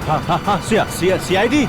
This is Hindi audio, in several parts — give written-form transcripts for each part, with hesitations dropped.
हाँ हाँ हाँ, CID।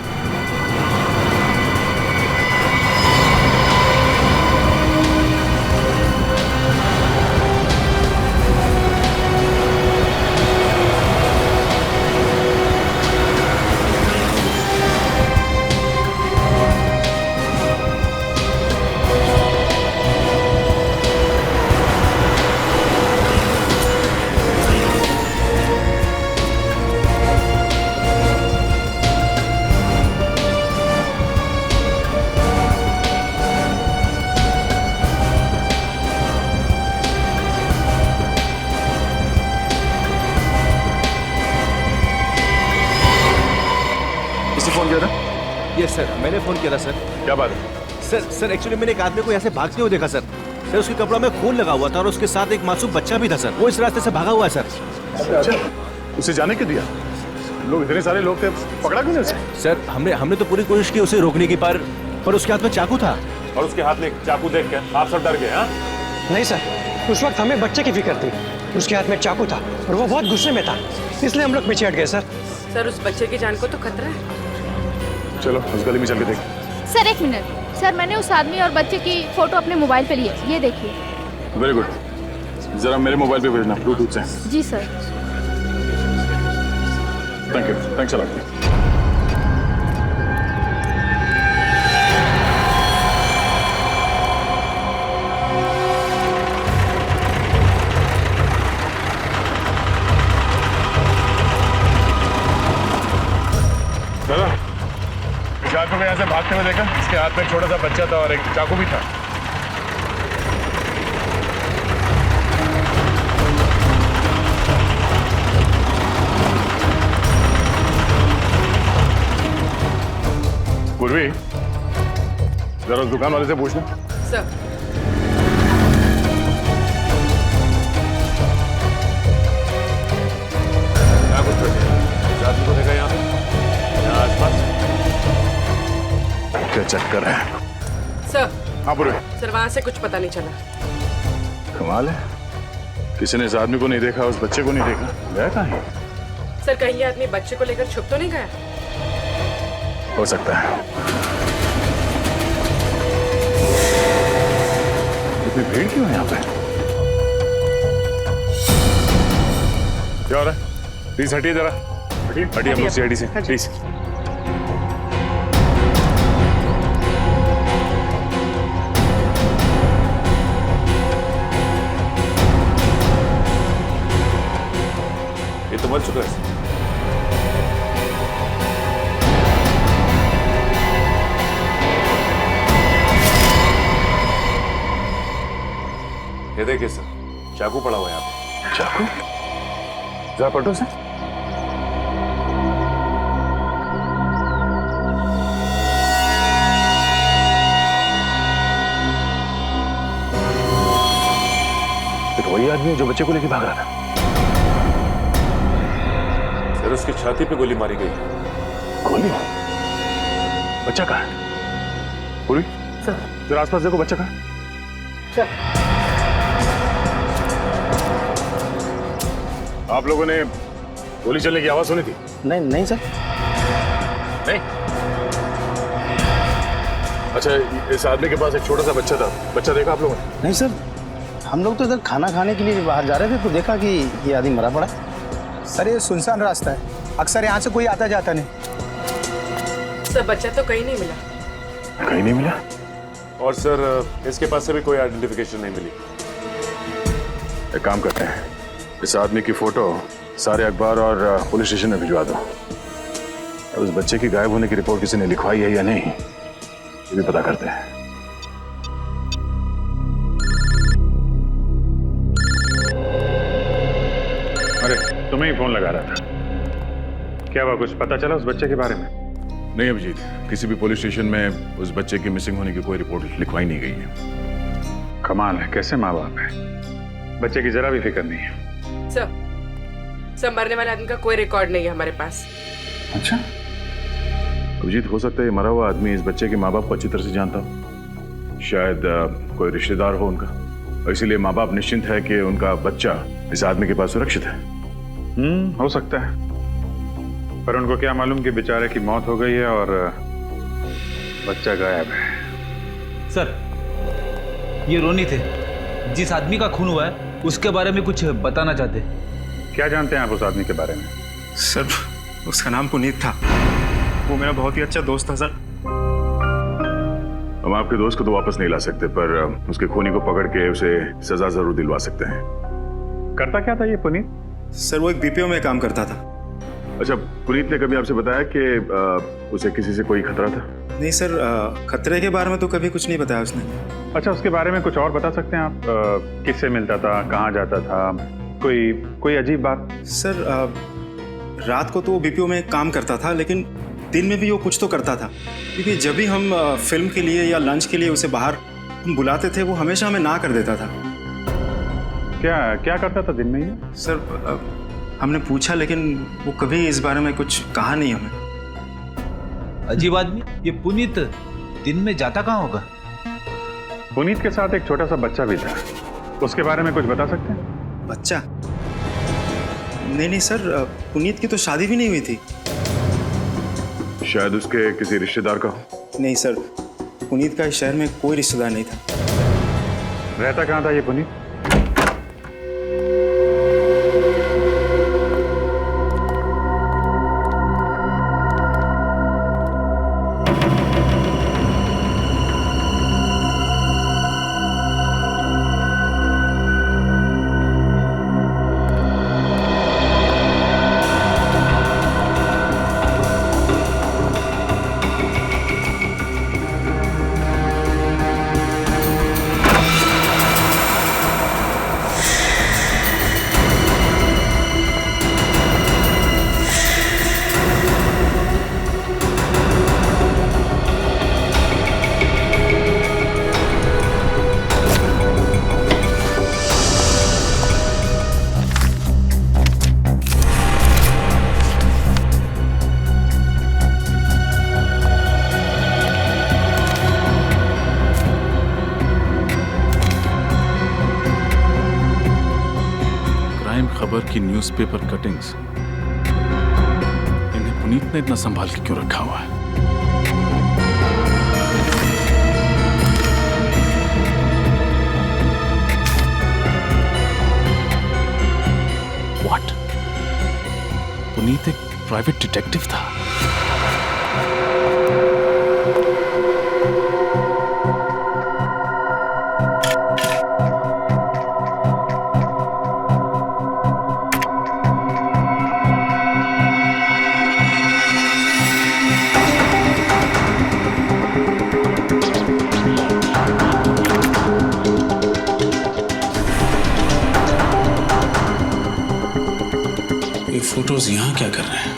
फोन किया था? यस सर, मैंने फोन किया था सर। क्या बात है? सर एक्चुअली मैंने एक आदमी को यहाँ से भागते हुए देखा सर। सर उसके कपड़ों में खून लगा हुआ था और उसके साथ एक मासूम बच्चा भी था सर। वो इस रास्ते से भागा हुआ है सर। अच्छा, उसे जाने क्यों दिया? लोग इतने सारे लोग थे, पकड़ा क्यों नहीं उसे? सर हमने तो पूरी कोशिश की उसे रोकने की, पर उसके हाथ में चाकू था। और उसके हाथ में चाकू देख कर आप सब डर गए? हाँ नहीं सर, उस वक्त हमें बच्चे की फिक्र थी। उसके हाथ में चाकू था और वो बहुत गुस्से में था, इसलिए हम लोग पीछे हट गए सर। सर उस बच्चे की जान को तो खतरा है। चलो उस गली में चल के देख। सर एक मिनट, सर मैंने उस आदमी और बच्चे की फोटो अपने मोबाइल पे ली है, ये देखिए। वेरी गुड, जरा मेरे मोबाइल पे भेजना ब्लूटूथ से। जी sir. Thank you, thanks a lot. दादा, इस आदमी को यहाँ से भागते हुए देखा? इसके हाथ में एक छोटा सा बच्चा था और एक चाकू भी था। पूर्वी, जरा उस दुकान वाले से पूछना। सर क्या कुछ बैठे? इस आदमी को देखा यहाँ पे? यहाँ आसपास क्या चक्कर है? सर। हाँ पूर्वी। सर वहाँ से कुछ पता नहीं चला। कमाल है, किसी ने इस आदमी को नहीं देखा, उस बच्चे को नहीं देखा। गया कहाँ है? सर कहीं ये आदमी बच्चे को लेकर छुप तो नहीं गया? हो सकता है। इतनी भीड़ क्यों है यहाँ पे? क्या हो रहा है? प्लीज हटिए जरा। हटिए हम लोग CID से, प्लीज। ये तो मर चुका है। ये देखिए सर, चाकू पड़ा हुआ है यहाँ पे। चाकू? जरा पलटो से। तो वही आदमी है जो बच्चे को लेके भाग रहा था। सर उसकी छाती पे गोली मारी गई। गोली? बच्चा कहाँ है? पूरी सर, जरा आसपास देखो, बच्चा कहाँ है? आप लोगों ने गोली चलने की आवाज सुनी थी? नहीं सर। नहीं? अच्छा, इस आदमी के पास एक छोटा सा बच्चा था, बच्चा देखा आप लोगों ने? नहीं सर, हम लोग तो इधर खाना खाने के लिए बाहर जा रहे थे तो देखा कि ये आदमी मरा पड़ा। सर ये सुनसान रास्ता है, अक्सर यहाँ से कोई आता जाता नहीं। सर बच्चा तो कहीं नहीं मिला। कहीं नहीं मिला? और सर इसके पास से भी कोई आइडेंटिफिकेशन नहीं मिली। एक काम करते हैं, इस आदमी की फोटो सारे अखबार और पुलिस स्टेशन में भिजवा दो। और उस बच्चे की गायब होने की रिपोर्ट किसी ने लिखवाई है या नहीं, ये भी पता करते हैं। अरे तुम्हें ही फोन लगा रहा था। क्या हुआ, कुछ पता चला उस बच्चे के बारे में? नहीं अभिजीत, किसी भी पुलिस स्टेशन में उस बच्चे की मिसिंग होने की कोई रिपोर्ट लिखवाई नहीं गई है। कमाल है, कैसे माँ बाप है, बच्चे की जरा भी फिक्र नहीं है। सर मरने वाले आदमी का कोई रिकॉर्ड नहीं है हमारे पास। अच्छा, अभिजीत हो सकता है मरा हुआ आदमी इस बच्चे के माँ बाप को अच्छी तरह से जानता हो, शायद कोई रिश्तेदार हो उनका, और इसीलिए माँ बाप निश्चिंत है कि उनका बच्चा इस आदमी के पास सुरक्षित है। हो सकता है। पर उनको क्या मालूम कि बेचारे की मौत हो गई है और बच्चा गायब है। सर, ये रोनी थे। जिस आदमी का खून हुआ है उसके बारे में कुछ बताना चाहते। क्या जानते हैं आप उस आदमी के बारे में? सर, उसका नाम पुनीत था। वो मेरा बहुत ही अच्छा दोस्त था सर। हम आपके दोस्त को तो वापस नहीं ला सकते, पर उसके खूनी को पकड़ के उसे सजा जरूर दिलवा सकते हैं। करता क्या था ये पुनीत? सर, वो एक बीपीओ में काम करता था। अच्छा, पुनीत ने कभी आपसे बताया कि उसे किसी से कोई खतरा था? नहीं सर, खतरे के बारे में तो कभी कुछ नहीं बताया उसने। अच्छा, उसके बारे में कुछ और बता सकते हैं आप? किससे मिलता था, कहाँ जाता था, कोई अजीब बात? सर, रात को तो वो बीपीओ में काम करता था, लेकिन दिन में भी वो कुछ तो करता था। क्योंकि जब भी हम फिल्म के लिए या लंच के लिए उसे बाहर हम बुलाते थे, वो हमेशा हमें ना कर देता था। क्या करता था दिन में ये? सर, हमने पूछा लेकिन वो कभी इस बारे में कुछ कहा नहीं हमें। अजीब आदमी। ये पुनीत दिन में जाता कहाँ होगा? पुनीत के साथ एक छोटा सा बच्चा भी था, उसके बारे में कुछ बता सकते हैं? बच्चा? नहीं सर, पुनीत की तो शादी भी नहीं हुई थी। शायद उसके किसी रिश्तेदार का हो। नहीं सर, पुनीत का इस शहर में कोई रिश्तेदार नहीं था। रहता कहाँ था ये पुनीत? खबर की न्यूज़पेपर कटिंग्स, इन्हें पुनीत ने इतना संभाल के क्यों रखा हुआ है? What? पुनीत एक प्राइवेट डिटेक्टिव था। फोटोज यहाँ क्या कर रहे हैं?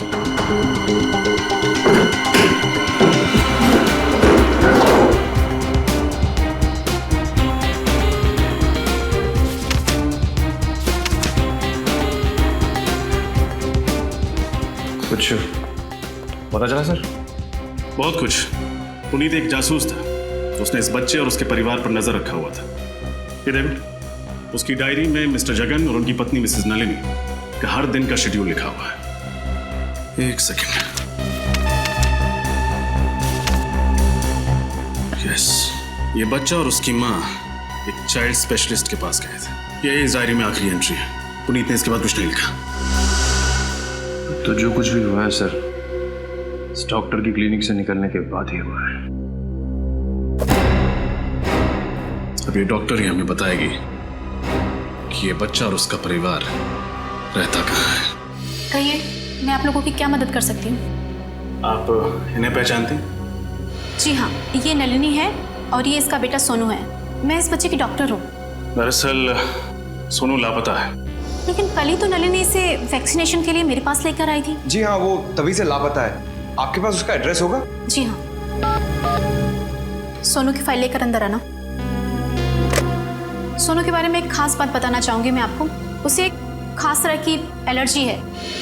कुछ पता चला सर? बहुत कुछ। पुनीत एक जासूस था। उसने इस बच्चे और उसके परिवार पर नजर रखा हुआ था। ये देखो, उसकी डायरी में मिस्टर जगन और उनकी पत्नी मिसेस नलिनी का हर दिन का शेड्यूल लिखा हुआ है। एक सेकंड। यस, ये बच्चा और उसकी माँ एक चाइल्ड स्पेशलिस्ट के पास गए थे। ये इस डायरी में आखिरी एंट्री है। पुनीत ने इसके बाद कुछ नहीं लिखा। तो जो कुछ भी हुआ है सर, इस डॉक्टर की क्लिनिक से निकलने के बाद ही हुआ है। अब ये डॉक्टर ही हमें बताएगी कि ये बच्चा और उसका परिवार रहता कहाँ है। कहिए, मैं आप लोगों की क्या मदद कर सकती हूँ? आप इन्हें पहचानते हैं? जी हाँ, ये नलिनी है और ये इसका बेटा सोनू है। मैं इस बच्चे की डॉक्टर हूँ। दरअसल सोनू लापता है। लेकिन कल ही तो नलिनी इसे वैक्सीनेशन के लिए मेरे पास लेकर आई थी। जी हाँ, वो तभी से लापता है। आपके पास उसका एड्रेस होगा? जी हाँ। सोनू की फाइल लेकर अंदर आना। सोनू के बारे में एक खास बात बताना चाहूँगी मैं आपको। उसे एक खास तरह की एलर्जी है,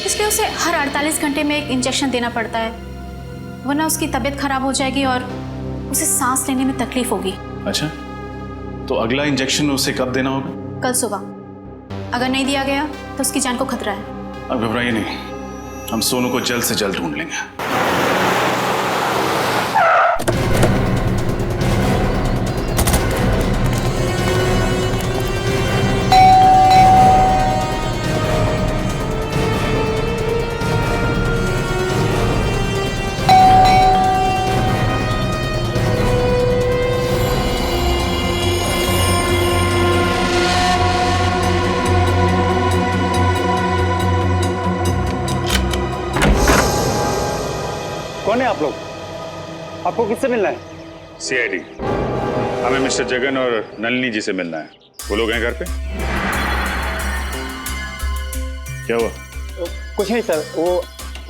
इसलिए उसे हर 48 घंटे में एक इंजेक्शन देना पड़ता है, वरना उसकी तबीयत खराब हो जाएगी और उसे सांस लेने में तकलीफ होगी। अच्छा, तो अगला इंजेक्शन उसे कब देना होगा? कल सुबह। अगर नहीं दिया गया तो उसकी जान को खतरा है। अब घबराइए नहीं, हम सोनू को जल्द से जल्द ढूंढ लेंगे। कौन है आप लोग? आपको किससे मिलना है? सीआईडी। हमें मिस्टर जगन और नलिनी जी से मिलना है। वो लोग हैं घर पे? क्या हुआ? कुछ नहीं सर, वो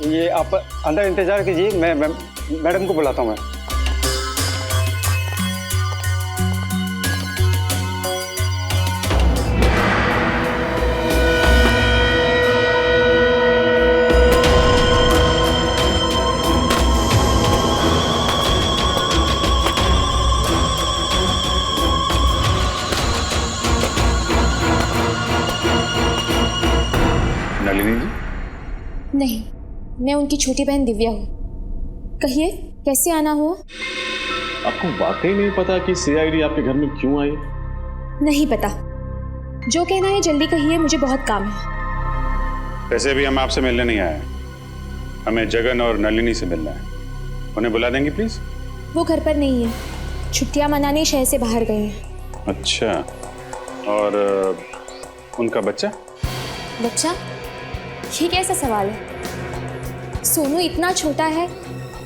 ये आप अंदर इंतजार कीजिए, मैं मैडम को बुलाता हूँ मैं। नलिनी जी? नहीं, मैं उनकी छोटी बहन दिव्या हूँ। कहिए, कैसे आना हुआ? आपको वाकई नहीं पता कि सीआईडी आपके घर में क्यों आई? नहीं पता। जो कहना है जल्दी कहिए, मुझे बहुत काम है। वैसे भी हम आपसे मिलने नहीं आए, हमें जगन और नलिनी से मिलना है। उन्हें बुला देंगे प्लीज? वो घर पर नहीं है, छुट्टियां मनाने शहर से बाहर गए हैं। अच्छा, और उनका बच्चा? बच्चा? ये कैसा सवाल है? सोनू इतना छोटा है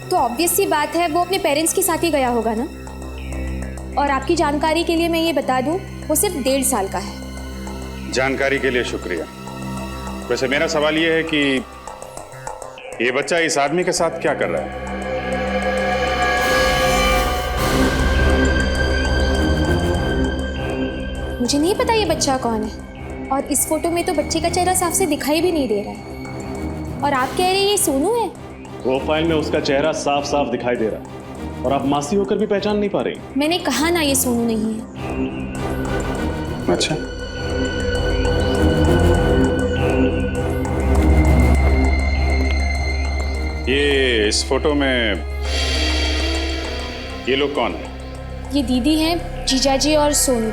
तो ऑब्वियस सी बात है वो अपने पेरेंट्स के साथ ही गया होगा ना। और आपकी जानकारी के लिए मैं ये बता दूं, वो सिर्फ 1.5 साल का है। जानकारी के लिए शुक्रिया। वैसे मेरा सवाल ये है कि ये बच्चा इस आदमी के साथ क्या कर रहा है? मुझे नहीं पता ये बच्चा कौन है, और इस फोटो में तो बच्चे का चेहरा साफ से दिखाई भी नहीं दे रहा है। और आप कह रहे हैं ये सोनू है? प्रोफाइल में उसका चेहरा साफ साफ दिखाई दे रहा है और आप मासी होकर भी पहचान नहीं पा रही। मैंने कहा ना ये सोनू नहीं है। अच्छा, ये इस फोटो में ये लोग कौन है? ये दीदी हैं, जीजाजी और सोनू।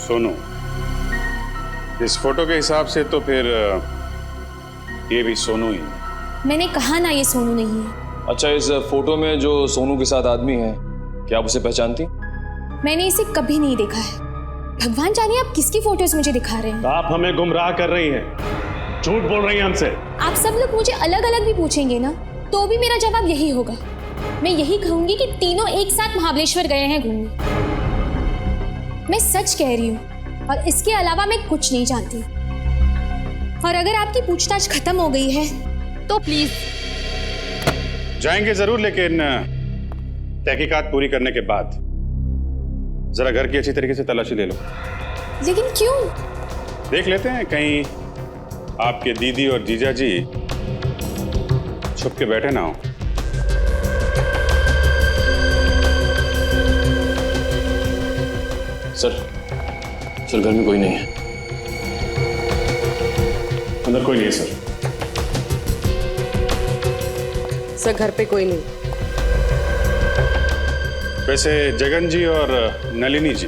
सोनू? इस फोटो के हिसाब से तो फिर ये भी सोनू ही है। मैंने कहा ना ये सोनू नहीं है। अच्छा, इस फोटो में जो सोनू के साथ आदमी है, क्या आप उसे पहचानती? मैंने इसे कभी नहीं देखा है। भगवान जाने आप किसकी फोटोज मुझे दिखा रहे हैं। आप हमें गुमराह कर रही हैं, झूठ बोल रही हैं हमसे। आप सब लोग मुझे अलग अलग भी पूछेंगे ना, तो भी मेरा जवाब यही होगा। मैं यही कहूंगी कि तीनों एक साथ महाबलेश्वर गए हैं घूमने। मैं सच कह रही हूँ, और इसके अलावा मैं कुछ नहीं जानती। और अगर आपकी पूछताछ खत्म हो गई है तो प्लीज। जाएंगे जरूर, लेकिन तहकीकात पूरी करने के बाद जरा घर की अच्छी तरीके से तलाशी ले लो। लेकिन क्यों? देख लेते हैं कहीं आपके दीदी और जीजा जी छुप के बैठे ना हो। सर घर में कोई नहीं है। अंदर कोई नहीं है सर। सर घर पे कोई नहीं। वैसे जगन जी और नलिनी जी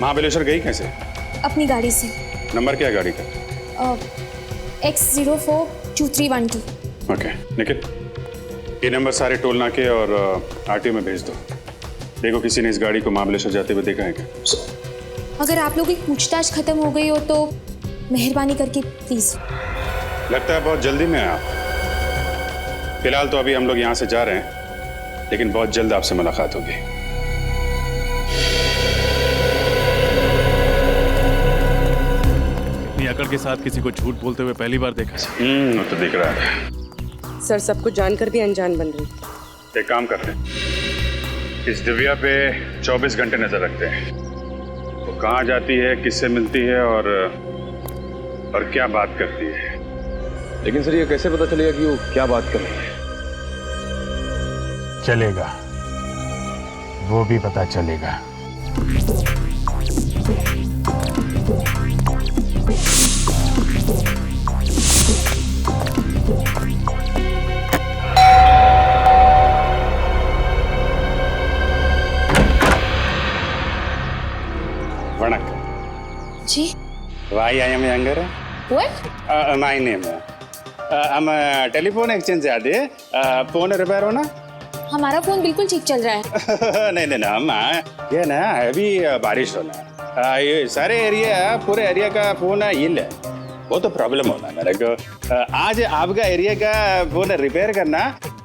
महाबलेश्वर गई कैसे? अपनी गाड़ी से। नंबर क्या है गाड़ी का? X042312। ओके, निखिल ये नंबर सारे टोल नाके और आरटीओ में भेज दो। देखो किसी ने इस गाड़ी को महाबलेश्वर जाते हुए देखा है क्या? अगर आप लोगों की पूछताछ खत्म हो गई हो तो मेहरबानी करके प्लीज। लगता है बहुत जल्दी में आप। फिलहाल तो अभी हम लोग यहाँ से जा रहे हैं, लेकिन बहुत जल्द आपसे मुलाकात होगी। इतनी अकड़ के साथ किसी को झूठ बोलते हुए पहली बार देखा। वो तो दिख रहा है। सर सब कुछ जानकर भी अनजान बन रही। एक काम करते हैं, इस दिव्या पे 24 घंटे नजर रखते हैं। वो कहाँ जाती है, किससे मिलती है और क्या बात करती है। लेकिन सर ये कैसे पता चलेगा कि वो क्या बात कर रही है? चलेगा, वो भी पता चलेगा। வணக்கம். जी Why I am younger? What? My name. हम टेलीफोन एक्सचेंज से आते. फोन रिपेयर होना? हमारा फोन बिल्कुल ठीक चल रहा है. नहीं नहीं ना अम्मा, ये ना अभी बारिश होना. ये सारे एरिया पूरे एरिया का फोन हिल है. वो तो प्रॉब्लम होना मेरे को. आज आपका एरिया का फोन रिपेयर करना,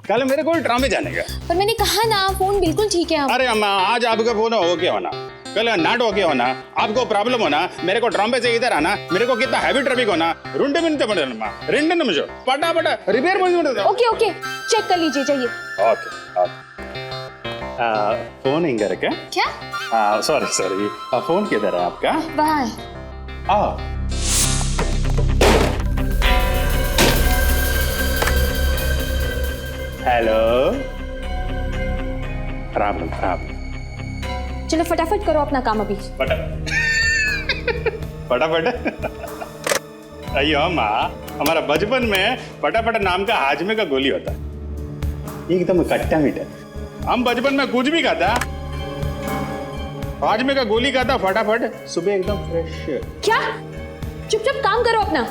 कल मेरे को ड्रामे जाने का. पर मैंने कहा ना फोन बिल्कुल ठीक है. अरे अम्मा, आज आपका फोन ओके होना, कल नॉट ओके होना, आपको प्रॉब्लम होना, मेरे को ड्रामे से इधर आना, मेरे को कितना हैवी ट्रैफिक होना. 2 मिनट पड़ेगा, 2 निमिषம் पटापट रिपेयर பண்ணிட்டு. ओके ओके चेक कर लीजिए जाइए. Okay okay. फोन इंगर क्या? क्या? सॉरी सॉरी, फोन किधर है आपका? बाहर. हेलो. प्रॉब्लम. चलो फटाफट करो अपना काम अभी. फटाफट. अयो अम्मा, हमारा बचपन में फटाफट नाम का हाजमे का गोली होता, एकदम खट्टा मीठा. हम बचपन में कुछ भी खाता, हाजमे का गोली खाता, फटाफट सुबह एकदम फ्रेश. क्या? चुपचाप काम करो अपना.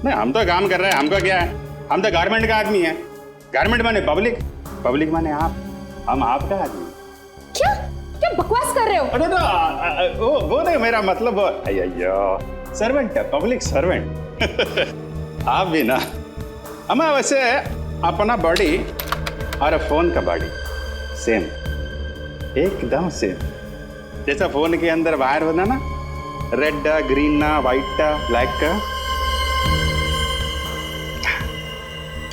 नहीं, हम तो काम कर रहे हैं, हमको क्या है, हम तो गारमेंट का आदमी है. गारमेंट माने पब्लिक, पब्लिक माने आप, हम आपका आदमी. क्या क्या बकवास कर रहे हो? अरे वो नहीं, मेरा मतलब अयो सर्वेंट है, पब्लिक सर्वेंट. आप भी ना हमें वैसे अपना बॉडी और फोन का बॉडी सेम, एकदम सेम. जैसा फोन के अंदर वायर होता ना, रेड ग्रीन व्हाइट ब्लैक,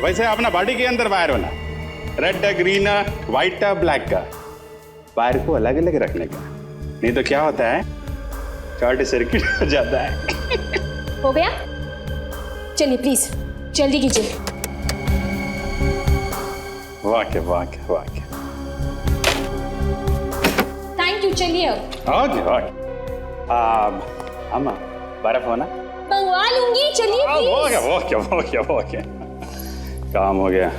वैसे अपना बॉडी के अंदर वायर होना, रेड ग्रीन व्हाइट ब्लैक का. वायर को अलग अलग रखने का, नहीं तो क्या होता है, शॉर्ट सर्किट हो जाता है. हो गया? चलिए प्लीज जल्दी कीजिए. वाके. Thank you. चलिए अब. ओके. अम्मा बर्फ होना? मंगवा लूंगी. चलिए प्लीज. ओके. काम हो गया.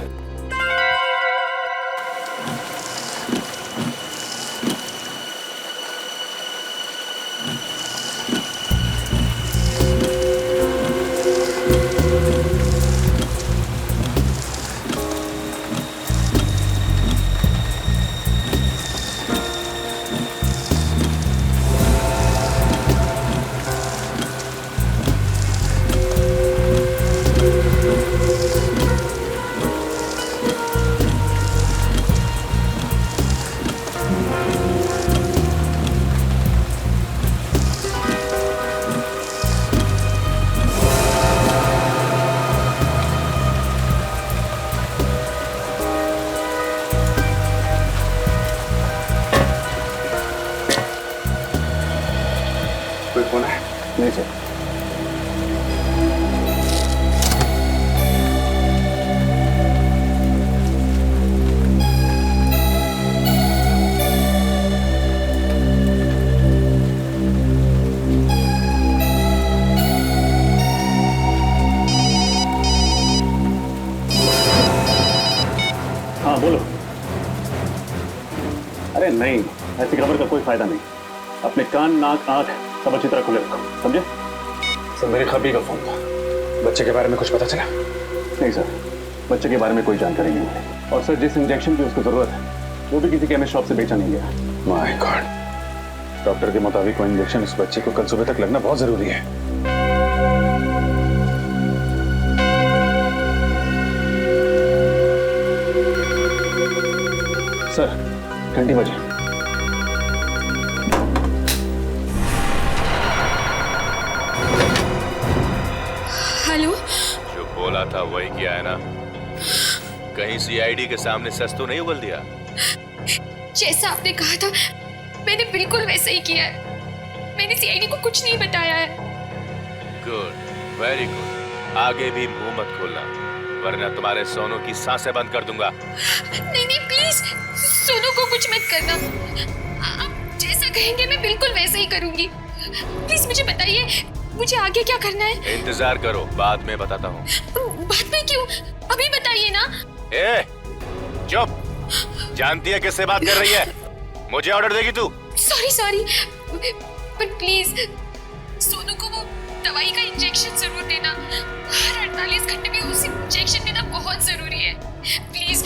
नहीं सर. हाँ बोलो. अरे नहीं, ऐसी खबर का कोई फायदा नहीं. अपने कान नाक आंख सब अच्छी तरह खुले रखो, समझे? सर मेरे खबी का फोन था. बच्चे के बारे में कुछ पता चला? नहीं सर, बच्चे के बारे में कोई जानकारी नहीं है. और सर जिस इंजेक्शन की उसको जरूरत है वो भी किसी केमिस्ट शॉप से बेचा नहीं गया. My God. डॉक्टर के मुताबिक वो इंजेक्शन उस बच्चे को कल सुबह तक लगना बहुत जरूरी है. सर घंटी बजे. हेलो. जो बोला था वही किया है ना? कहीं सीआईडी के सामने सच तो नहीं उगल दिया? जैसा आपने कहा था मैंने बिल्कुल वैसा ही किया है. मैंने सीआईडी को कुछ नहीं बताया है. Good, very good. आगे भी मुंह मत खोलना, वरना तुम्हारे सोनू की सांसें बंद कर दूंगा. नहीं नहीं प्लीज, सोनू को कुछ मत करना. आप जैसा कहेंगे मैं बिल्कुल वैसा ही करूंगी. प्लीज मुझे बताइए मुझे आगे क्या करना है? इंतजार करो, बाद में बताता हूँ। बाद में क्यों? अभी बताइए ना। ए, चुप। जानती है किससे बात कर रही है? मुझे ऑर्डर देगी तू? सॉरी बट प्लीज सोनू को वो दवाई का इंजेक्शन जरूर देना। हर 48 घंटे में उसे इंजेक्शन देना बहुत जरूरी है। प्लीज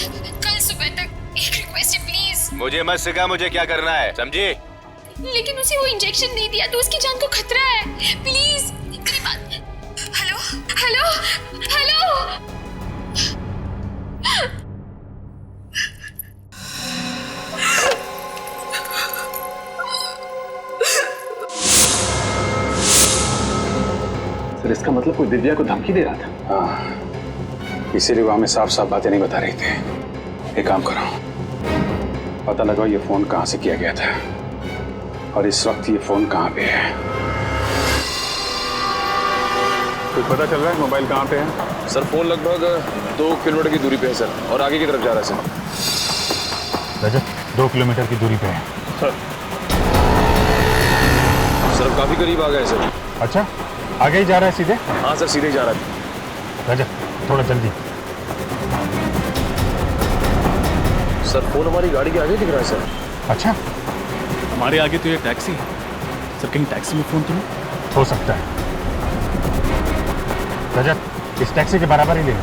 कल सुबह तक एक रिक्वेस्ट है प्लीज। मुझे मत सिखा मुझे क्या करना है, समझी? लेकिन उसे वो इंजेक्शन नहीं दिया तो उसकी जान को खतरा है। Please hello hello hello. Sir इसका मतलब कोई दिव्या को धमकी दे रहा था? हाँ, इसीलिए वो हमें साफ साफ बातें नहीं बता रही थी। एक काम करो, पता लगाओ ये फोन कहाँ से किया गया था और इस वक्त ये फोन कहाँ पे है। कुछ पता चल रहा है मोबाइल कहाँ पे है? सर फोन लगभग 2 किलोमीटर की दूरी पे है सर, और आगे की तरफ जा रहा है सर। रजत 2 किलोमीटर की दूरी पे है। सर अब काफी करीब आ गए सर। अच्छा, आगे ही जा रहा है सीधे? हाँ सर सीधे ही जा रहा है। रजत थोड़ा जल्दी। सर फोन हमारी गाड़ी के आगे दिख रहा है सर। अच्छा, हमारे आगे तो ये टैक्सी है सर, कहीं टैक्सी में फोन तो नहीं? हो सकता है। रजत इस टैक्सी के बराबर ही लेना।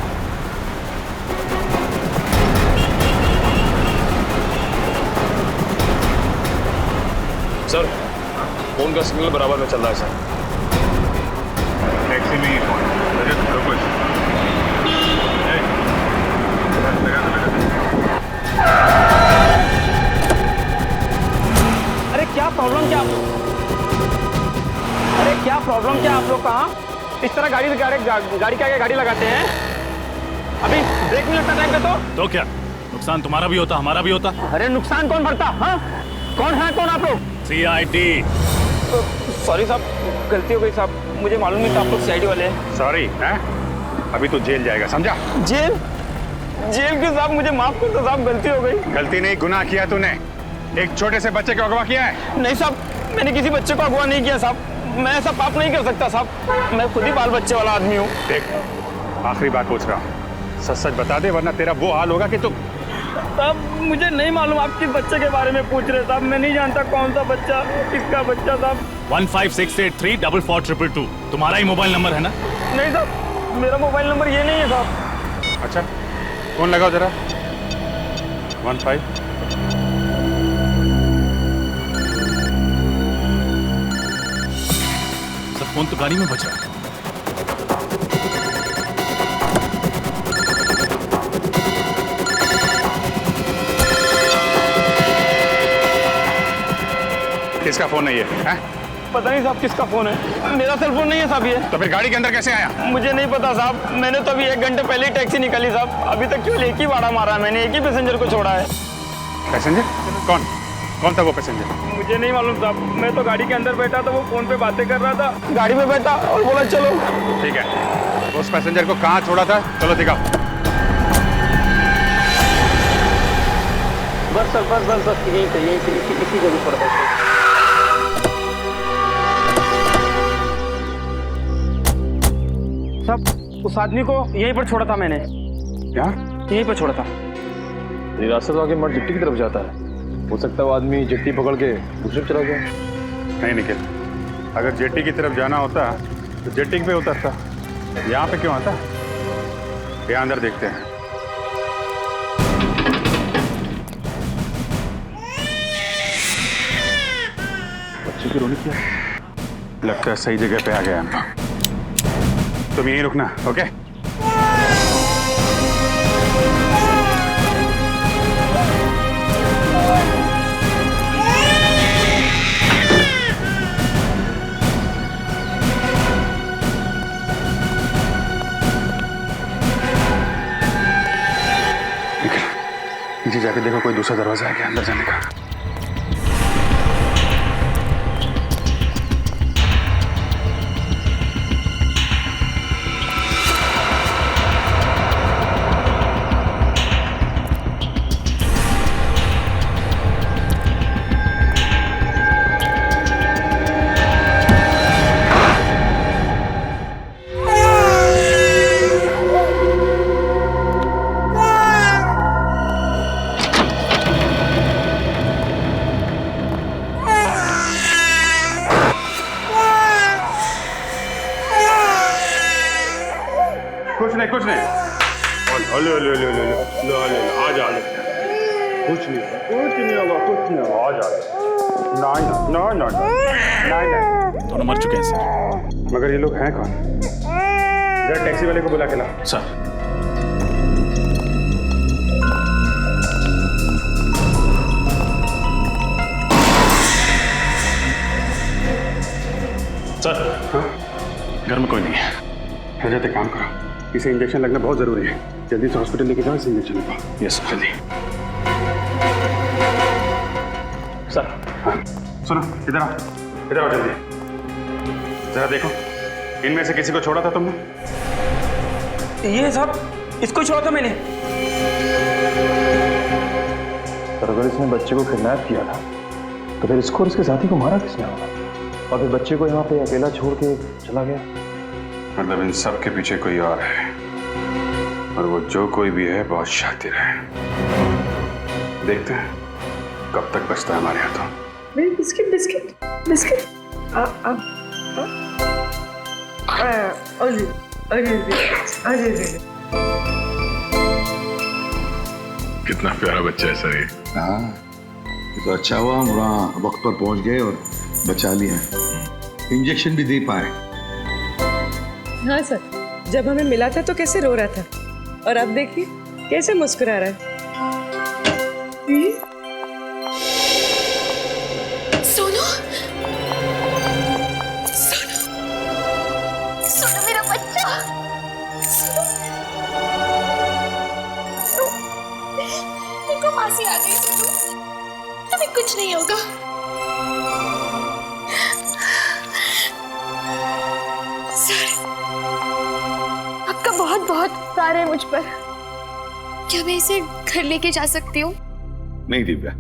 सर फोन का सिग्नल बराबर में चल रहा है सर। टैक्सी में ही फोन। रजत रुको। अरे क्या प्रॉब्लम क्या आप लोग कहाँ इस तरह गाड़ी के आगे गाड़ी लगाते हैं? अभी ब्रेक नहीं लगता टाइम पे तो क्या नुकसान तुम्हारा भी होता हमारा भी होता? अरे नुकसान कौन भरता? हाँ कौन आप लोग? CID। सॉरी साहब, गलती हो गई साहब, मुझे मालूम नहीं था आप लोग CID वाले हैं। सॉरी है, अभी तो जेल जाएगा, समझा? जेल क्यों साहब? मुझे माफ कर दो साहब, गलती हो गई। गलती नहीं, गुनाह किया तूने। एक छोटे से बच्चे को अगवा किया है। नहीं साहब, मैंने किसी बच्चे को अगवा नहीं किया साहब। मैं ऐसा पाप नहीं कर सकता साहब, मैं खुद ही बाल बच्चे वाला आदमी हूँ। देख, आखिरी बात पूछ रहा हूँ, सच बता दे वरना तेरा वो हाल होगा कि तू। साहब मुझे नहीं मालूम, आप किस बच्चे के बारे में पूछ रहे साहब? मैं नहीं जानता कौन सा बच्चा, किसका बच्चा साहब। 1568324422 तुम्हारा ही मोबाइल नंबर है ना? नहीं साहब, मेरा मोबाइल नंबर ये नहीं है साहब। अच्छा, फोन लगाओ जरा। 15। सर फोन तो गाड़ी में बज रहा है। किसका फोन नहीं है? पता नहीं साहब किसका फोन है, मेरा सेल फोन नहीं है साहब ये। तो फिर गाड़ी के अंदर कैसे आया? मुझे नहीं पता साहब, मैंने तो अभी 1 घंटे पहले ही टैक्सी निकाली साहब। अभी तक केवल एक ही बाड़ा मारा है मैंने, एक ही पैसेंजर को छोड़ा है। पैसेंजर? कौन था वो पैसेंजर? मुझे नहीं मालूम साहब, मैं तो गाड़ी के अंदर बैठा था, वो फोन पे बातें कर रहा था। गाड़ी में बैठा और बोला चलो। ठीक है, उस पैसेंजर को कहाँ छोड़ा था? चलो दिखाओ। बस यही से इसी जगह पर है। साहब उस आदमी को यहीं पर छोड़ा था मैंने। क्या? यहीं पर छोड़ा था। ये रास्ता तो आगे मठ जेट्टी की तरफ जाता है, हो सकता है वो आदमी जेट्टी पकड़ के दूसरी चला गया। नहीं निखिल, अगर जेट्टी की तरफ जाना होता तो जेट्टी पे उतरता, यहाँ पे क्यों आता? यहाँ अंदर देखते हैं। बच्चे की रोने क्या? लगता है सही जगह पे आ गया हम लोग। तुम यहीं रुकना, ओके? नीचे जाके देखो कोई दूसरा दरवाजा है क्या अंदर जाने का। ले ले ले ले ले ले ले आ जा ले कुछ नहीं होगा आ जा नहीं दोनों मर चुके हैं सर। मगर ये लोग हैं कौन? जरा टैक्सी वाले को बुला के ला। सर सर घर में कोई नहीं है। हजरत एक काम करो, इसे इंजेक्शन लगना बहुत जरूरी है। जल्दी से हॉस्पिटल लेके जाओ, इसे इंजेक्शन लगाओ। यस सर जल्दी। सर हाँ सुनो, इधर आओ जल्दी। जरा देखो, इनमें से किसी को छोड़ा था तुमने? ये साहब, इसको छोड़ा था मैंने। पर अगर इसने बच्चे को किडनैप किया था तो फिर इसको और इसके साथी को मारा किसने होगा? और फिर बच्चे को यहाँ पे अकेला छोड़ के चला गया। मतलब इन सब के पीछे कोई और है, और वो जो कोई भी है बहुत शातिर है। देखते हैं कब तक बचता है हमारे हाथों। मेरी बिस्किट बिस्किट बिस्किट कितना प्यारा बच्चा है सर ये। हाँ ये तो अच्छा हुआ हम वहाँ वक्त पर पहुंच गए और बचा लिया, इंजेक्शन भी दे पाए। हाँ सर, जब हमें मिला था तो कैसे रो रहा था, और अब देखिए कैसे मुस्कुरा रहा है। सोनू, सोनू, सोनू मेरा बच्चा। देखो मासी आ गई। सोनू तुम्हें कुछ नहीं होगा। सर आपका बहुत बहुत प्यार है मुझ पर। क्या मैं इसे घर लेके जा सकती हूँ? नहीं दिव्या,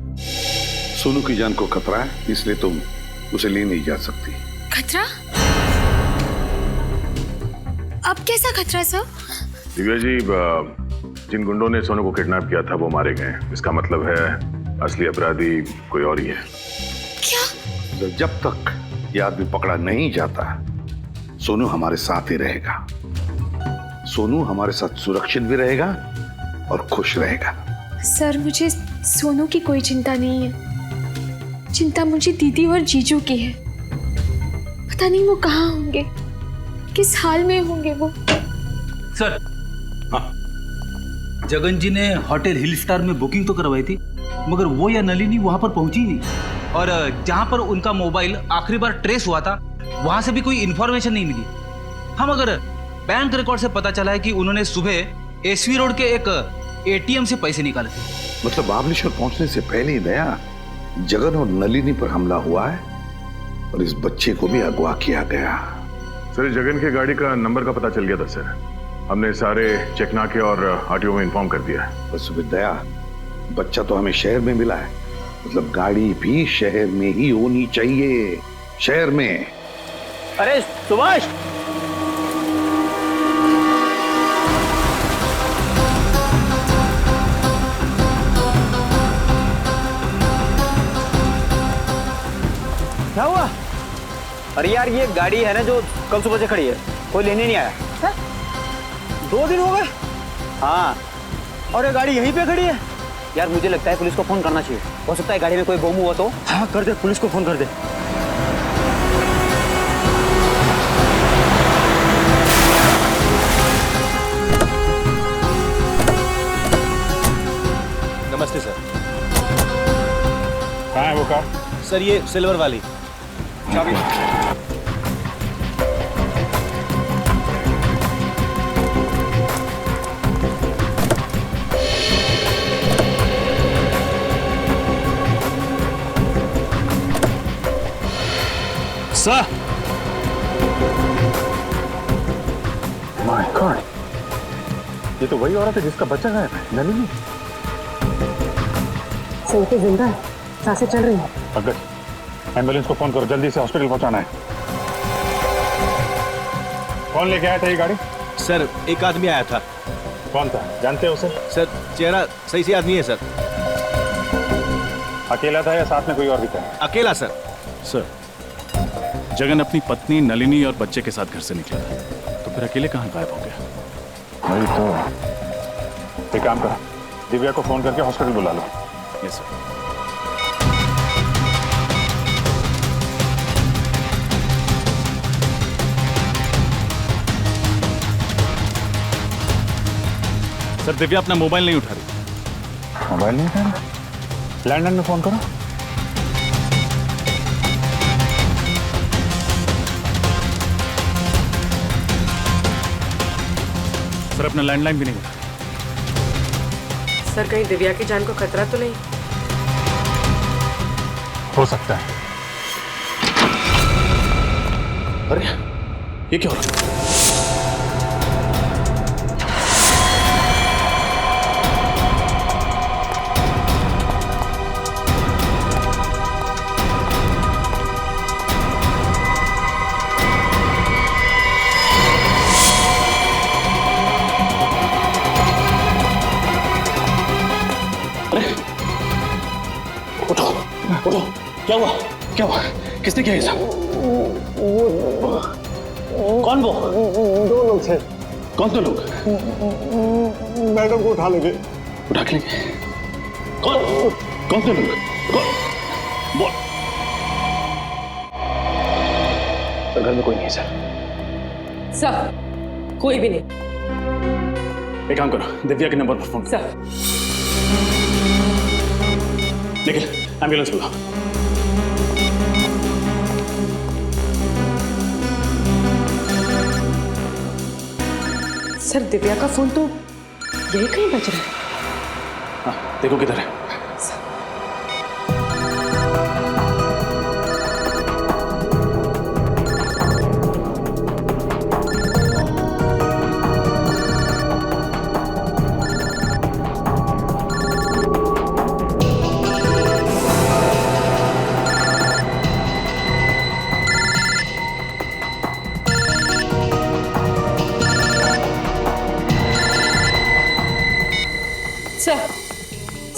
सोनू की जान को खतरा है, इसलिए तुम उसे ले नहीं जा सकती। खतरा? अब कैसा खतरा सर? दिव्या जी, जिन गुंडों ने सोनू को किडनैप किया था वो मारे गए। इसका मतलब है असली अपराधी कोई और ही है। क्या? जब तक ये आदमी पकड़ा नहीं जाता सोनू हमारे साथ ही रहेगा। सोनू हमारे साथ सुरक्षित भी रहेगा और खुश रहेगा। सर मुझे सोनू की कोई चिंता नहीं है। चिंता मुझे दीदी और जीजू की है। पता नहीं वो कहाँ होंगे, किस हाल में होंगे वो। सर जगन जी ने होटल हिल स्टार में बुकिंग तो करवाई थी, मगर वो या नलिनी वहां पर पहुंची नहीं। और जहां पर उनका मोबाइल आखिरी बार ट्रेस हुआ था वहां से भी कोई इंफॉर्मेशन नहीं मिली। हम अगर बैंक रिकॉर्ड से पता चला है कि उन्होंने सुबह एसवी रोड के एक एटीएम से पैसे निकाले थे। मतलब महाबलेश्वर पहुंचने से पहले ही दया जगन और नलिनी पर हमला हुआ है और इस बच्चे को भी अगवा किया गया। सर जगन की गाड़ी का नंबर का पता चल गया था सर। हमने सारे चेकनाके और आरटीओ में इन्फॉर्म कर दिया है। बस दया, बच्चा तो हमें शहर में मिला है, मतलब गाड़ी भी शहर में ही होनी चाहिए। शहर में। अरे सुभाष, क्या हुआ? अरे यार ये गाड़ी है ना जो कल सुबह से खड़ी है, कोई लेने नहीं आया है? 2 दिन हो गए। हाँ, और ये गाड़ी यहीं पे खड़ी है। यार मुझे लगता है पुलिस को फोन करना चाहिए। हो सकता है गाड़ी में कोई बम हुआ तो। हाँ कर दे, पुलिस को फोन कर दे। नमस्ते सर। कहाँ है वो कार? सर ये सिल्वर वाली। चाबी। सर माय गॉड, ये तो वही औरत है जिसका बच्चा गायब है, नलिनी। सही पे जिंदा है, सांसें चल रही हैं। अगर एम्बुलेंस को फोन करो, जल्दी से हॉस्पिटल पहुंचाना है। कौन लेके आया था ये गाड़ी? सर एक आदमी आया था। कौन था, जानते हो उसे? सर चेहरा सही से आदमी है सर। अकेला था या साथ में कोई और भी था? अकेला सर। सर जगन अपनी पत्नी नलिनी और बच्चे के साथ घर से निकला था, तो फिर अकेले कहाँ गायब हो गया? वही तो एक काम करो, दिव्या को फोन करके हॉस्पिटल बुला लो। Yes sir. सर दिव्या अपना मोबाइल नहीं उठा रही। मोबाइल नहीं उठा रही? लैंडलाइन में फोन करो। सर अपना लैंडलाइन भी नहीं उठा। सर कहीं दिव्या की जान को खतरा तो नहीं? हो सकता है। अरे ये क्या हो रहा है? उठो, क्या हुआ? क्या हुआ? किसने किया ये सब? कौन वो? दो लोग थे। कौन से लोग? मैडम को उठा लेंगे। उठा के लेंगे? कौन? कौन से लोग? कौन? बोल। सर घर में कोई नहीं है सर। सर कोई भी नहीं। एक काम करो, दिव्या के नंबर पर फोन सर। निखिल एम्बुलेंस बुलाओ। सर दिव्या का फोन तो यही कहीं बज रहा है। हाँ, देखो किधर है।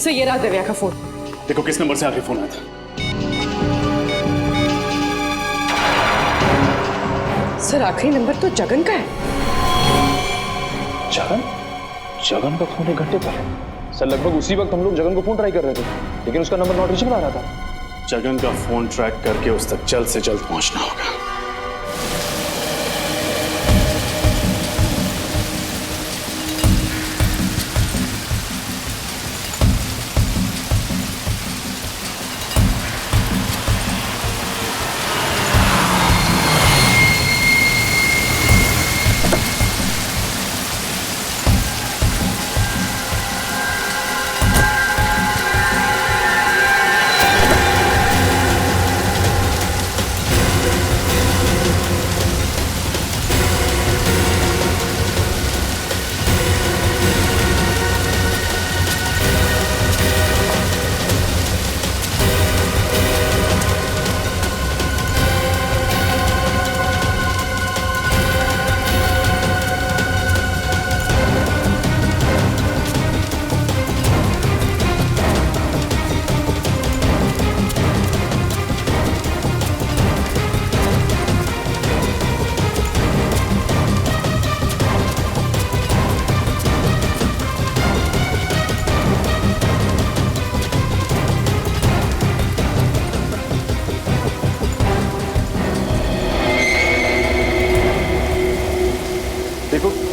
सर ये रहा दिव्या का फोन। देखो किस नंबर से आखिरी फोन आया था। सर आखिरी नंबर तो जगन का है। जगन? जगन का फोन 1 घंटे पर है। सर लगभग उसी वक्त हम लोग जगन को फोन ट्राई कर रहे थे, लेकिन उसका नंबर नॉट रीचेबल आ रहा था। जगन का फोन ट्रैक करके उस तक जल्द से जल्द पहुंचना होगा।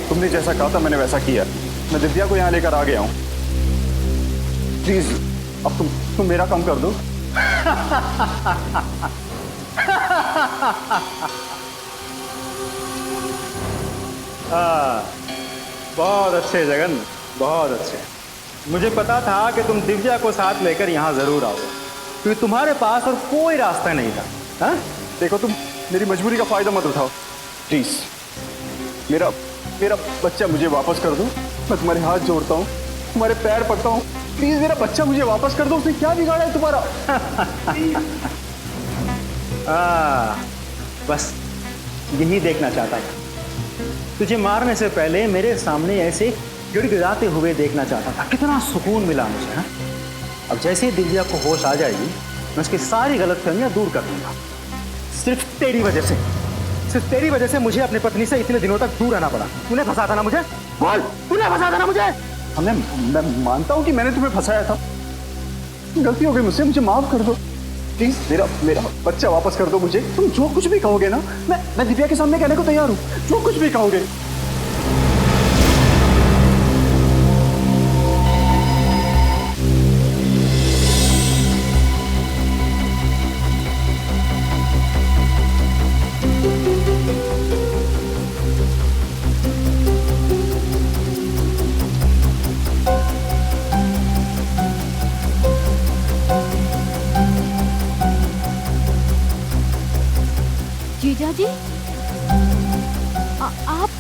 तुमने जैसा कहा था मैंने वैसा किया। मैं दिव्या को यहाँ लेकर आ गया हूँ। प्लीज अब तुम मेरा काम कर दो। बहुत अच्छे जगन, बहुत अच्छे। मुझे पता था कि तुम दिव्या को साथ लेकर यहाँ जरूर आओगे, क्योंकि तुम्हारे पास और कोई रास्ता नहीं था। हाँ? देखो तुम मेरी मजबूरी का फायदा मत उठाओ प्लीज। मेरा बच्चा मुझे वापस कर दो। मैं तुम्हारे हाथ जोड़ता हूँ, तुम्हारे पैर पड़ता हूँ, प्लीज मेरा बच्चा मुझे वापस कर दो। उसने क्या बिगाड़ा है तुम्हारा? बस यही देखना चाहता था। तुझे मारने से पहले मेरे सामने ऐसे गिड़गिड़ाते हुए देखना चाहता था। कितना सुकून मिला मुझे। हाँ? अब जैसे ही दिव्या को होश आ जाएगी मैं उसकी सारी गलतफहमियां दूर कर दूंगा। सिर्फ तेरी वजह से मुझे अपनी पत्नी से इतने दिनों तक दूर रहना पड़ा। तूने फंसा था ना मुझे? बोल, तूने फंसा था ना मुझे? मैं मानता हूँ कि मैंने तुम्हें फंसाया था, गलती हो गई मुझसे, मुझे माफ कर दो प्लीज। मेरा बच्चा वापस कर दो मुझे। तुम जो कुछ भी कहोगे ना, मैं दिव्या के सामने कहने को तैयार हूँ, जो कुछ भी कहोगे। जीजा जी, आप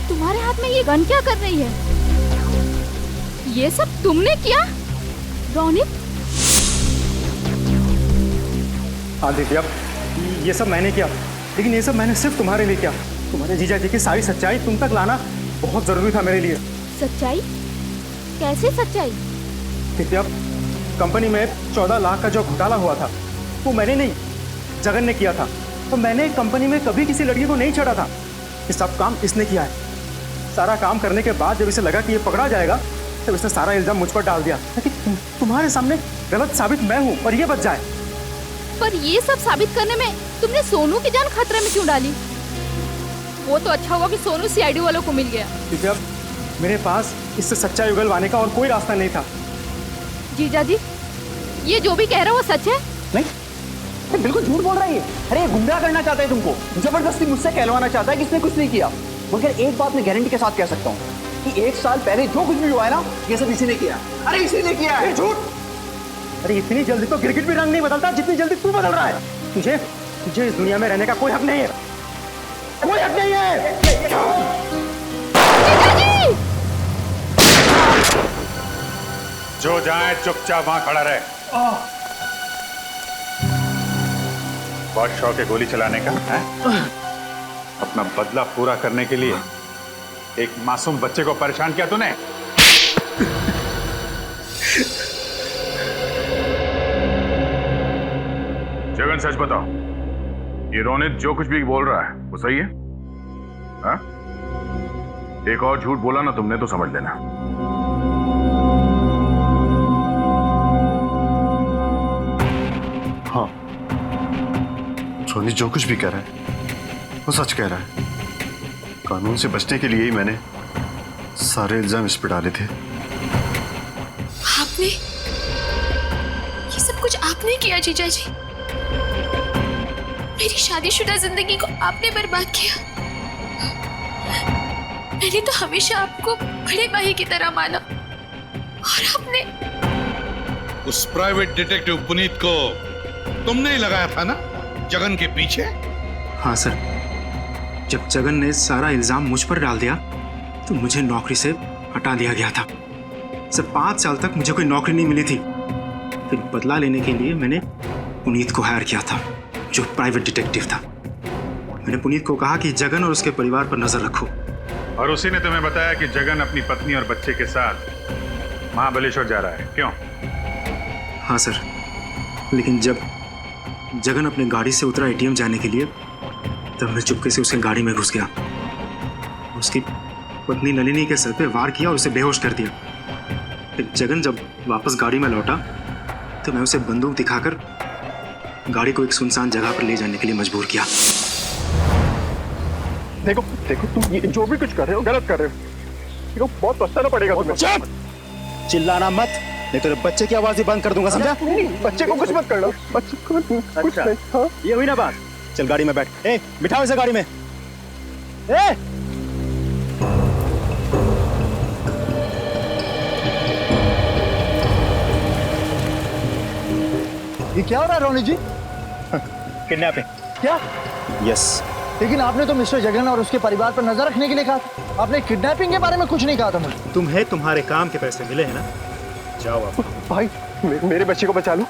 तुम्हारे हाथ में ये गन क्या कर रही है? ये सब तुमने किया रोनित? हाँ दिव्या, ये सब मैंने किया, लेकिन ये सब मैंने सिर्फ तुम्हारे लिए किया। तुम्हारे जीजा जी की सारी सच्चाई तुम तक लाना बहुत जरूरी था मेरे लिए। सच्चाई? कैसे सच्चाई? दिव्या, कंपनी में 14 लाख का जो घोटाला हुआ था वो मैंने नहीं, जगन ने किया था। तो मैंने कंपनी में कभी किसी लड़की को नहीं छेड़ा था। ये सब काम इसने किया है। सारा काम करने के बाद जब इसे लगा कि ये पकड़ा जाएगा, तब इसने सारा इल्जाम मुझ पर डाल दिया ताकि तुम्हारे सामने गलत साबित मैं हूँ और ये बच जाए। पर ये सब साबित करने में तुमने सोनू की जान खतरे में क्यों डाली? वो तो अच्छा हुआ कि सोनू सीआईडी वालों को मिल गया। दिव्या, मेरे पास इससे सच्चाई उगलवाने का और कोई रास्ता नहीं था। जीजा जी, ये जो भी कह रहा है वो सच है? नहीं, बिल्कुल झूठ बोल रही है। अरे ये गुमराह करना चाहता है तुमको, जबरदस्ती मुझसे कहलवाना चाहता है कि इसने कुछ नहीं किया। मगर एक बात मैं गारंटी के साथ कह सकता हूँ कि 1 साल पहले जो कुछ भी हुआ है ना, ये सब इसी ने किया। अरे इसी ने किया है। झूठ! अरे इतनी जल्दी तो गिरगिट भी रंग नहीं बदलता जितनी जल्दी तू बदल रहा है। तुझे इस दुनिया में रहने का कोई हक नहीं है, कोई हक नहीं है। जो जाए चुपचाप वहां खड़ा रहे। बहुत शौक है गोली चलाने का है? अपना बदला पूरा करने के लिए एक मासूम बच्चे को परेशान किया तूने। जगन, सच बताओ, ये रोनित जो कुछ भी बोल रहा है वो सही है? हाँ? एक और झूठ बोला ना तुमने तो समझ लेना। हाँ, रोनित जो कुछ भी कह रहा है वो सच कह रहा है। कानून से बचने के लिए ही मैंने सारे इल्जाम इस पर डाले थे। आपने ये सब कुछ आपने किया जीजा जी। मेरी शादीशुदा जिंदगी को आपने बर्बाद किया। मैंने तो हमेशा आपको बड़े भाई की तरह माना और आपने उस प्राइवेट डिटेक्टिव पुनीत को तुमने ही लगाया था ना जगन के पीछे? हाँ सर, जब जगन ने सारा इल्जाम मुझ पर डाल दिया तो मुझे नौकरी से हटा दिया गया था। सर 5 साल तक मुझे कोई नौकरी नहीं मिली थी। फिर बदला लेने के लिए मैंने पुनीत को हायर किया था, जो प्राइवेट डिटेक्टिव था। मैंने पुनीत को कहा कि जगन और उसके परिवार पर नजर रखो। और उसी ने तुम्हें बताया कि जगन अपनी पत्नी और बच्चे के साथ महाबलेश्वर जा रहा है, क्यों? हाँ सर, लेकिन जब जगन अपने गाड़ी से उतरा एटीएम जाने के लिए, तब मैं चुपके से उसके गाड़ी में घुस गया। उसकी पत्नी नलिनी के सर पे वार किया और उसे बेहोश कर दिया। फिर जगन जब वापस गाड़ी में लौटा तो मैं उसे बंदूक दिखाकर गाड़ी को एक सुनसान जगह पर ले जाने के लिए मजबूर किया। देखो देखो, तुम ये जो भी कुछ कर रहे हो गलत कर रहे हो। देखो, बहुत पछताना पड़ेगा तुम्हें। चुप! चिल्लाना मत, नहीं तो बच्चे की आवाज ही बंद कर दूंगा, समझा? बच्चे को कुछ मत करना, बच्चे को कुछ नहीं। हाँ? ये हुई ना बात। चल गाड़ी में बैठ। ए, बिठाओ इसे गाड़ी में। ए! ये क्या हो रहा है रोनी जी? किडनैपिंग। क्या? यस। लेकिन आपने तो मिस्टर जगन और उसके परिवार पर नजर रखने के लिए कहा था। आपने किडनैपिंग के बारे में कुछ नहीं कहा था मुझे। तुम्हें तुम्हारे काम के पैसे मिले हैं ना, जाओ आप। भाई, मेरे बच्चे को बचा लो,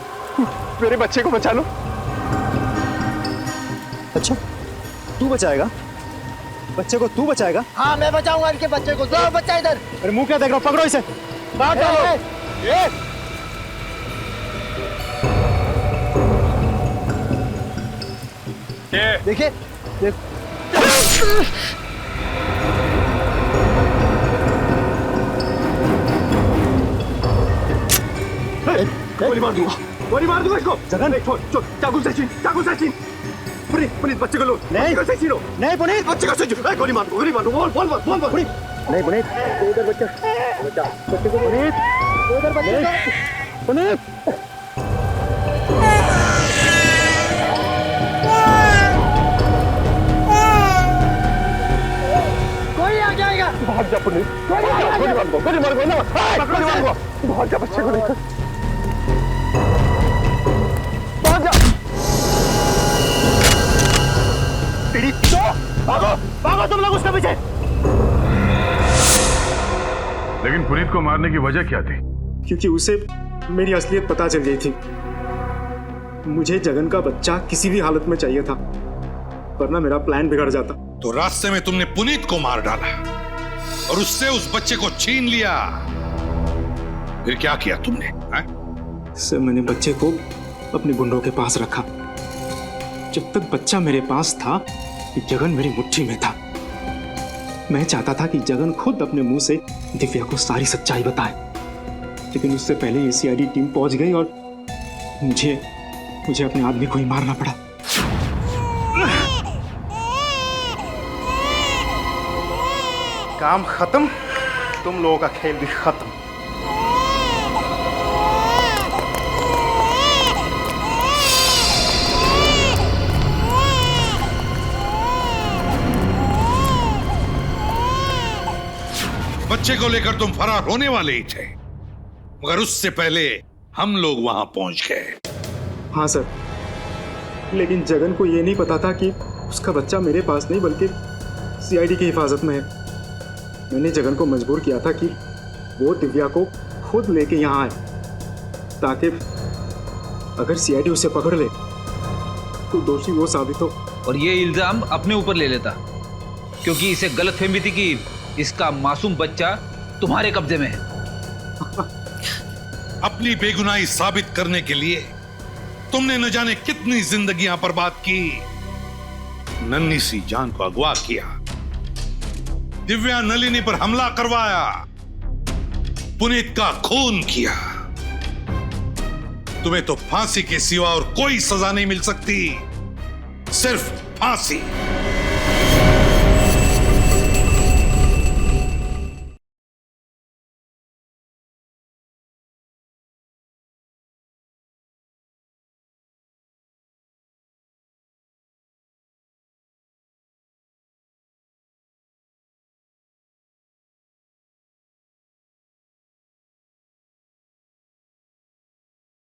मेरे बच्चे को बचा लो। अच्छा, तू बचाएगा बच्चे को? तू बचाएगा? हाँ, मैं बचाऊंगा इनके बच्चे को। जाओ बच्चा इधर। अरे मुंह क्या देख रहा हो? पकड़ो इसे, बाहर डालो। देखिए, गोली मार दूंगा इसको। जगन छोड़ छोड़, चाकू से छीन, चाकू से छीन। पुनीत पुनीत बच्चे को लो, नहीं बच्चे को छीनो। नहीं पुनीत, बच्चे को छीनो। गोली मार दो, बोल बोल बोल बोल पुनीत। नहीं पुनीत, तो उधर बच्चा बच्चे को पुनीत, तो उधर बच्चे को पुनीत। कोई आ जाएगा। भाग जा पुनीत, गोली मार दो, गोली मार दो ना, गोली मार दो। भाग जा बच्चे को लेकर, भाग जा। भागो भागो तुम लोग उसके पीछे। लेकिन पुनीत को मारने की वजह क्या थी? क्योंकि उसे मेरी असलियत पता चल गई थी। मुझे जगन का बच्चा किसी भी हालत में चाहिए था, वरना मेरा प्लान बिगड़ जाता। तो रास्ते में तुमने पुनीत को मार डाला और उससे उस बच्चे को छीन लिया। फिर क्या किया तुमने? सर, मैंने बच्चे को अपने गुंडों के पास रखा। जब तक बच्चा मेरे पास था, जगन मेरी मुट्ठी में था। मैं चाहता था कि जगन खुद अपने मुंह से दिव्या को सारी सच्चाई बताए, लेकिन उससे पहले ये सीआईडी टीम पहुंच गई और मुझे अपने आदमी को ही मारना पड़ा। काम खत्म, तुम लोगों का खेल भी खत्म। बच्चे को लेकर तुम फरार होने वाले ही थे, मगर उससे पहले हम लोग वहां पहुंच गए। हाँ सर, लेकिन जगन को यह नहीं पता था कि उसका बच्चा मेरे पास नहीं बल्कि सीआईडी की हिफाजत में है। मैंने जगन को मजबूर किया था कि वो दिव्या को खुद लेके यहाँ आए, ताकि अगर सीआईडी उसे पकड़ ले तो दोषी वो साबित हो और ये इल्जाम अपने ऊपर ले लेता, क्योंकि इसे गलतफहमी थी कि इसका मासूम बच्चा तुम्हारे कब्जे में है। अपनी बेगुनाही साबित करने के लिए तुमने न जाने कितनी जिंदगियां बर्बाद की, नन्ही सी जान को अगवा किया, दिव्या नलिनी पर हमला करवाया, पुनीत का खून किया। तुम्हें तो फांसी के सिवा और कोई सजा नहीं मिल सकती, सिर्फ फांसी।